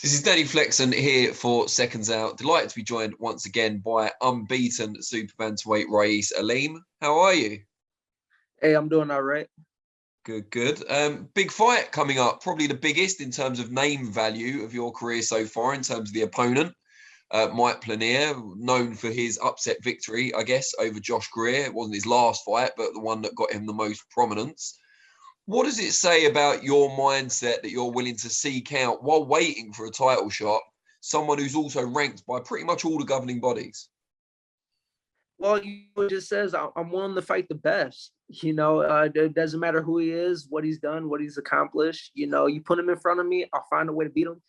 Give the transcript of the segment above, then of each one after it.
This is Danny Flexen here for Seconds Out. Delighted to be joined once again by unbeaten super bantamweight Rais Aleem. How are you? Hey, I'm doing all right. Good. Big fight coming up, probably the biggest in terms of name value of your career so far, in terms of the opponent. Mike Plania, known for his upset victory, I guess, over Josh Greer. It wasn't his last fight, but the one that got him the most prominence. What does it say about your mindset that you're willing to seek out while waiting for a title shot, someone who's also ranked by pretty much all the governing bodies? Well, it just says I'm willing to fight the best. It doesn't matter who he is, what he's done, what he's accomplished. You put him in front of me, I'll find a way to beat him.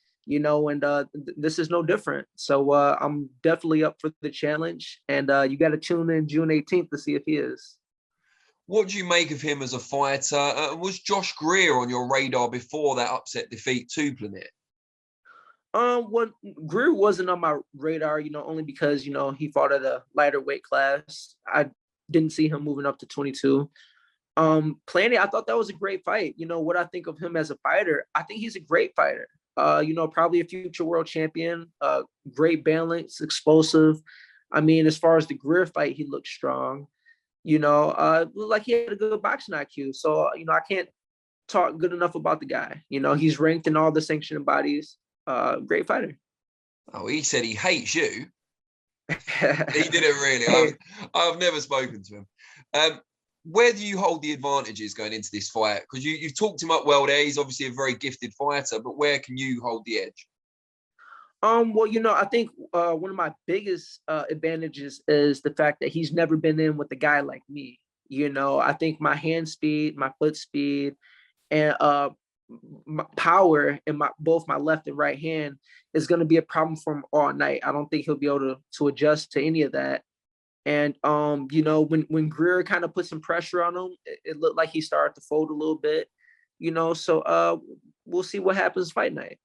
This is no different. So I'm definitely up for the challenge. And you got to tune in June 18th to see if he is. What do you make of him as a fighter? Was Josh Greer on your radar before that upset defeat to Plania? Well, Greer wasn't on my radar, only because, he fought at a lighter weight class. I didn't see him moving up to 22. Plania, I thought that was a great fight. What I think of him as a fighter, I think he's a great fighter. Probably a future world champion, great balance, explosive. I mean, as far as the Greer fight, he looked strong. Looked like he had a good boxing IQ. So, I can't talk good enough about the guy. He's ranked in all the sanctioning bodies. Great fighter. Oh, he said he hates you. He didn't really. I've never spoken to him. Where do you hold the advantages going into this fight? Because you've talked him up well there. He's obviously a very gifted fighter, but where can you hold the edge? Well, I think one of my biggest advantages is the fact that he's never been in with a guy like me. I think my hand speed, my foot speed, and my power in both my left and right hand is going to be a problem for him all night. I don't think he'll be able to adjust to any of that. And when Greer kind of put some pressure on him, it looked like he started to fold a little bit. So we'll see what happens fight night.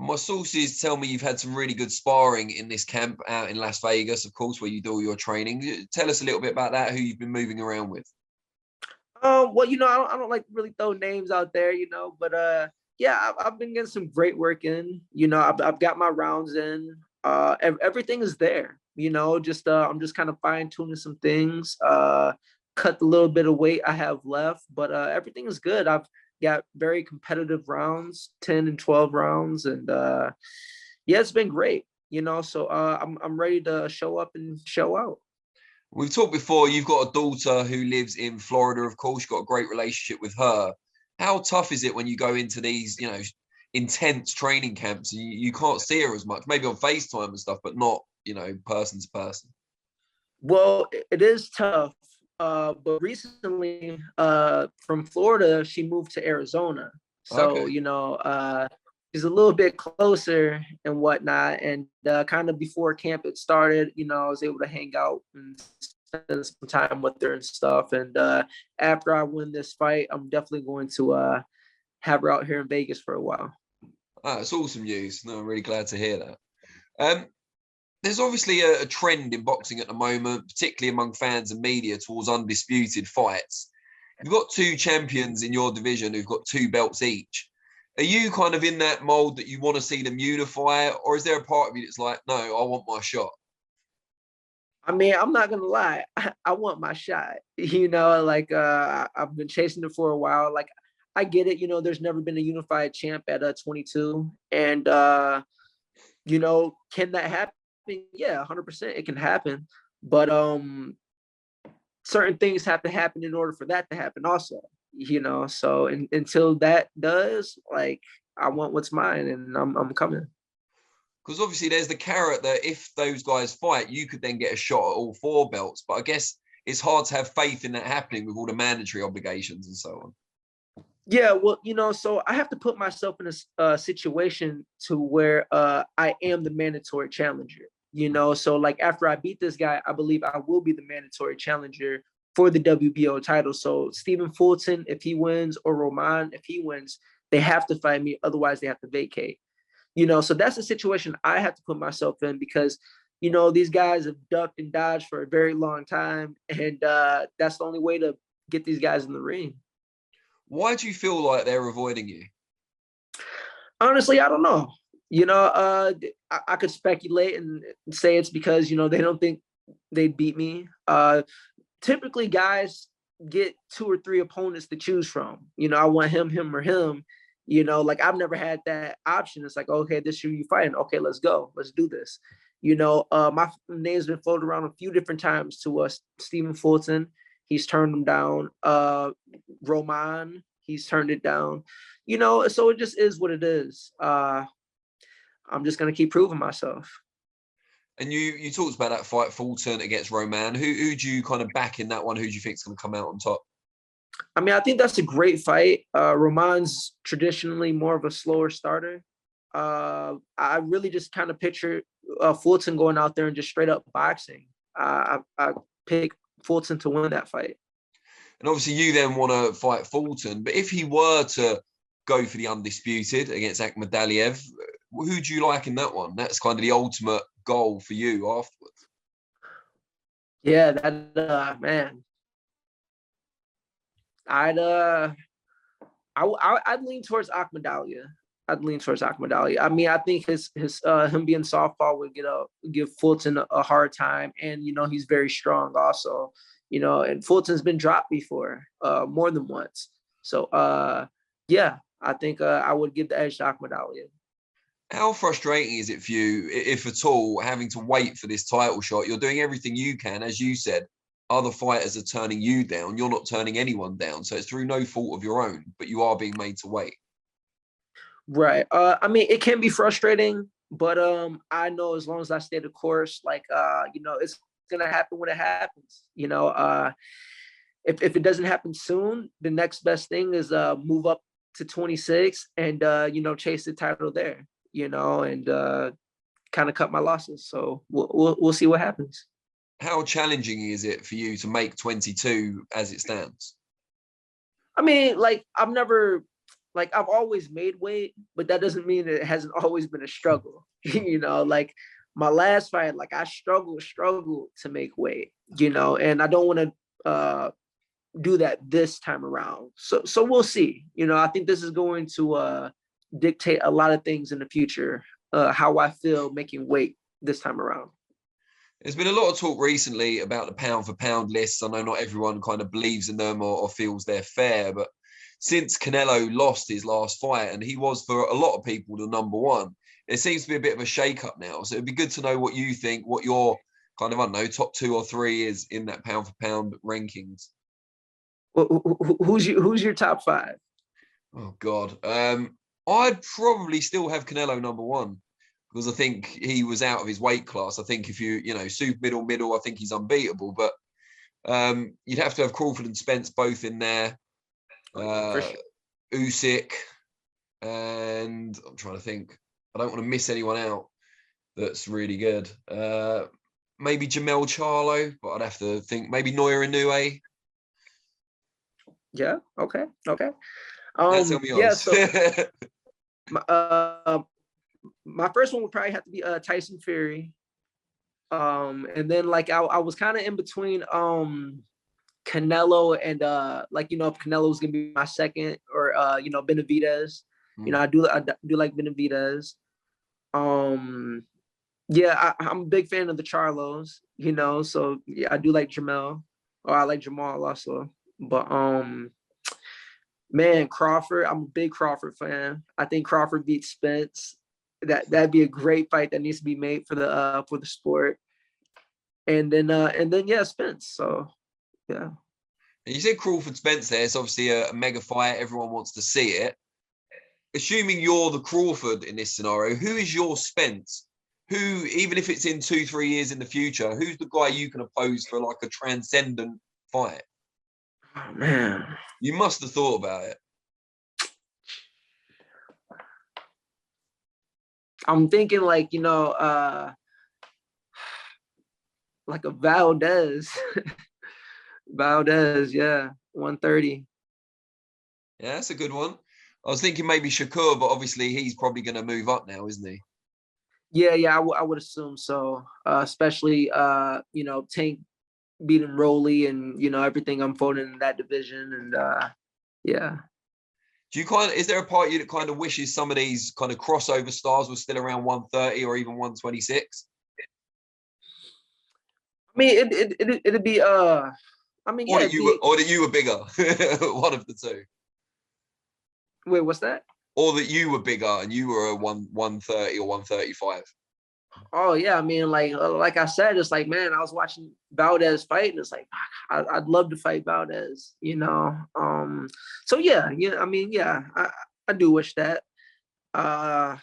My sources tell me you've had some really good sparring in this camp out in Las Vegas, of course, where you do all your training. Tell us a little bit about that, who you've been moving around with. Well, I don't like to really throw names out there, but yeah, I've been getting some great work in. I've got my rounds in. Everything is there. I'm just kind of fine tuning some things. Cut the little bit of weight I have left, but everything is good. I've got very competitive rounds, 10 and 12 rounds, and yeah, it's been great. So I'm ready to show up and show out. We've talked before, you've got a daughter who lives in Florida, of course. You've got a great relationship with her. How tough is it when you go into these, intense training camps and you can't see her as much, maybe on FaceTime and stuff, but not, person to person? Well, it is tough. But recently, from Florida, she moved to Arizona. So, Okay. She's a little bit closer and whatnot. And kind of before camp had started, I was able to hang out and spend some time with her and stuff. And after I win this fight, I'm definitely going to have her out here in Vegas for a while. It's awesome news. No, I'm really glad to hear that. There's obviously a trend in boxing at the moment, particularly among fans and media, towards undisputed fights. You've got two champions in your division who've got two belts each. Are you kind of in that mold that you want to see them unify, or is there a part of you that's like, no, I want my shot? I mean, I'm not gonna lie, I want my shot. I've been chasing it for a while. Like, I get it. There's never been a unified champ at 22, and can that happen? Yeah, 100%, it can happen. But certain things have to happen in order for that to happen also. So until that does, like, I want what's mine, and I'm coming. Because obviously there's the carrot that if those guys fight, you could then get a shot at all four belts. But I guess it's hard to have faith in that happening with all the mandatory obligations and so on. Yeah, well, so I have to put myself in a situation to where I am the mandatory challenger. So like after I beat this guy, I believe I will be the mandatory challenger for the WBO title. So Stephen Fulton, if he wins, or Roman, if he wins, they have to fight me. Otherwise, they have to vacate. So that's the situation I have to put myself in because, these guys have ducked and dodged for a very long time. And that's the only way to get these guys in the ring. Why do you feel like they're avoiding you? Honestly, I don't know. I could speculate and say it's because, they don't think they'd beat me. Typically guys get 2 or 3 opponents to choose from. I want him or him. Like I've never had that option. It's like, okay, this year you fighting. Okay, let's go. Let's do this. My name's been floated around a few different times to Stephen Fulton. He's turned them down. Roman, he's turned it down. So it just is what it is. I'm just gonna keep proving myself. And you talked about that fight, Fulton against Roman. Who do you kind of back in that one? Who do you think is going to come out on top? I mean, I think that's a great fight. Roman's traditionally more of a slower starter. I really just kind of picture Fulton going out there and just straight up boxing. I pick Fulton to win that fight. And obviously you then want to fight Fulton, but if he were to go for the Undisputed against Akhmadaliev, who do you like in that one? That's kind of the ultimate goal for you afterwards. Yeah, that man. I'd lean towards Akhmadaliev. I mean, I think his him being softball would give Fulton a hard time, and he's very strong also. And Fulton's been dropped before, more than once. So yeah, I think I would give the edge to Akhmadaliev. How frustrating is it for you, if at all, having to wait for this title shot? You're doing everything you can, as you said. Other fighters are turning you down. You're not turning anyone down. So it's through no fault of your own, but you are being made to wait. Right. I mean, it can be frustrating, but I know as long as I stay the course, like it's gonna happen when it happens. If it doesn't happen soon, the next best thing is move up to 26 and chase the title there. And kind of cut my losses. So we'll see what happens. How challenging is it for you to make 22 as it stands? I mean, I've always made weight, but that doesn't mean it hasn't always been a struggle. Like my last fight, like I struggled to make weight, and I don't want to do that this time around. So we'll see. I think this is going to dictate a lot of things in the future, how I feel making weight this time around. There's been a lot of talk recently about the pound for pound lists. I know not everyone kind of believes in them or feels they're fair, but since Canelo lost his last fight, and he was for a lot of people the number one, there seems to be a bit of a shake-up now. So it'd be good to know what you think, what your kind of, I don't know, top 2 or 3 is in that pound for pound rankings. Who's your top 5? Oh God. I'd probably still have Canelo number 1 because I think he was out of his weight class. I think if you super middle, I think he's unbeatable. But you'd have to have Crawford and Spence both in there. Sure. Usyk, and I'm trying to think. I don't want to miss anyone out that's really good. Maybe Jamel Charlo, but I'd have to think maybe Naoya Inoue. Yeah. Okay. Tell me yeah. So my first one would probably have to be Tyson Fury. And then like I was kind of in between Canelo and if Canelo was gonna be my second, or Benavidez. I do like Benavidez. Yeah, I'm a big fan of the Charlos, so yeah, I do like Jamel, or I like Jamal also. But man, Crawford, I'm a big Crawford fan. I think Crawford beats Spence. That'd be a great fight that needs to be made for the sport. And then yeah, Spence. So yeah. And you said Crawford Spence there. It's obviously a mega fight. Everyone wants to see it. Assuming you're the Crawford in this scenario, who is your Spence? Who, even if it's in 2-3 years in the future, who's the guy you can oppose for like a transcendent fight? Oh man. You must have thought about it. I'm thinking like a Valdez. Valdez, yeah, 130. Yeah, that's a good one. I was thinking maybe Shakur, but obviously he's probably going to move up now, isn't he? Yeah, I would assume so. Especially Tank beating Rolly and everything unfolding in that division, and yeah. Do you is there a part of you that kind of wishes some of these kind of crossover stars were still around 130 or even 126? I mean, it'd be I mean, Or yeah, that it'd be. you were bigger, one of the two. Wait, what's that? Or that you were bigger and you were a 130 or 135. Oh yeah, I mean, like I said, it's like, man, I was watching Valdez fight, and it's like, I'd love to fight Valdez, you know. So yeah, I mean, yeah, I do wish that. Yeah,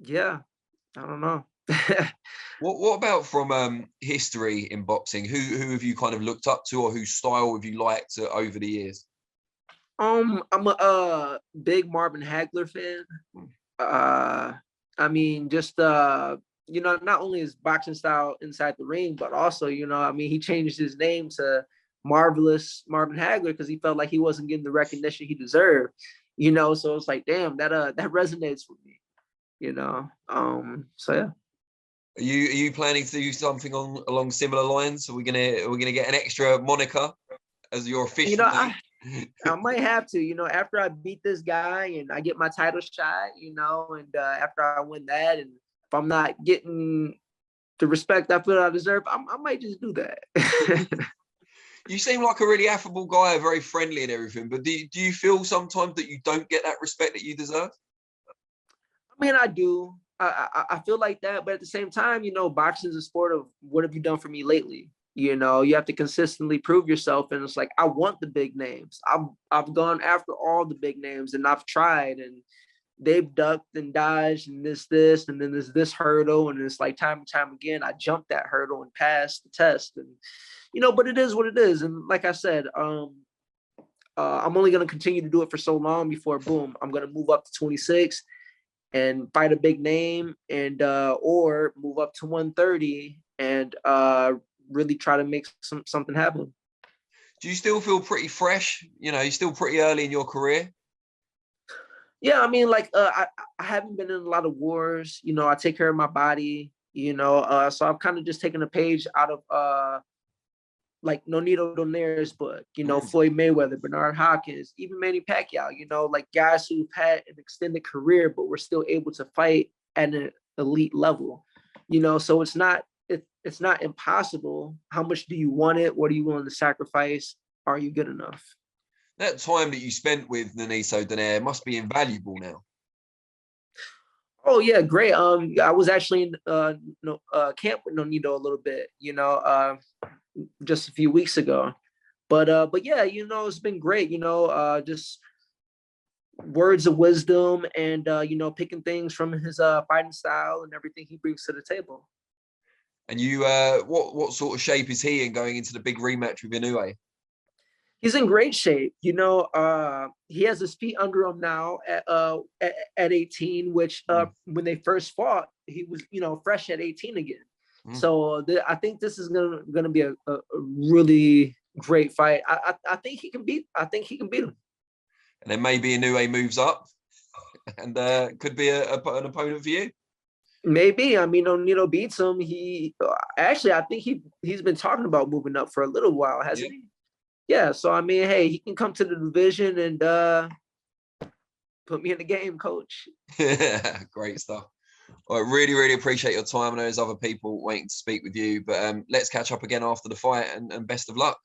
I don't know. What about from history in boxing? Who have you kind of looked up to, or whose style have you liked over the years? I'm a big Marvin Hagler fan. I mean, just you know, not only his boxing style inside the ring, but also, you know, I mean, he changed his name to Marvelous Marvin Hagler because he felt like he wasn't getting the recognition he deserved. You know, so it's like, damn, that resonates with me. You know, so yeah. Are you planning to do something along similar lines? Are we gonna get an extra moniker as your You official know, name? I might have to, you know, after I beat this guy and I get my title shot, you know, and after I win that, and if I'm not getting the respect I feel I deserve, I might just do that. You seem like a really affable guy, very friendly and everything, but do you feel sometimes that you don't get that respect that you deserve? I mean, I do. I feel like that, but at the same time, you know, boxing is a sport of what have you done for me lately? You know, you have to consistently prove yourself, and it's like I want the big names. I've gone after all the big names, and I've tried, and they've ducked and dodged, and this, and then there's this hurdle, and it's like time and time again, I jumped that hurdle and passed the test, and you know, but it is what it is, and like I said, I'm only going to continue to do it for so long before boom, I'm going to move up to 26 and fight a big name, and or move up to 130 and really try to make something happen. Do you still feel pretty fresh? You know, you're still pretty early in your career. Yeah, I mean, like I haven't been in a lot of wars. You know, I take care of my body. You know, so I've kind of just taken a page out of like Nonito Donaire's book, you know, Floyd Mayweather, Bernard Hopkins, even Manny Pacquiao, you know, like guys who've had an extended career, but were still able to fight at an elite level, you know, so it's not impossible. How much do you want it? What are you willing to sacrifice? Are you good enough? That time that you spent with Nonito Donaire must be invaluable now. Oh yeah, great. I was actually in camp with Nonito a little bit, you know, just a few weeks ago. But yeah, you know, it's been great, you know, just words of wisdom and you know, picking things from his fighting style and everything he brings to the table. And you what sort of shape is he in going into the big rematch with Inoue? He's in great shape. You know, he has his feet under him now at 18, which when they first fought, he was, you know, fresh at 18 again. So I think this is gonna be a really great fight. I think he can beat. I think he can beat him. And then maybe Inoue moves up, and could be an opponent for you. Maybe. I mean, Nonito beats him. He actually, I think he's been talking about moving up for a little while, hasn't he? Yeah. So I mean, hey, he can come to the division and put me in the game, coach. Great stuff. I really appreciate your time. I know there's other people waiting to speak with you, but let's catch up again after the fight, and best of luck.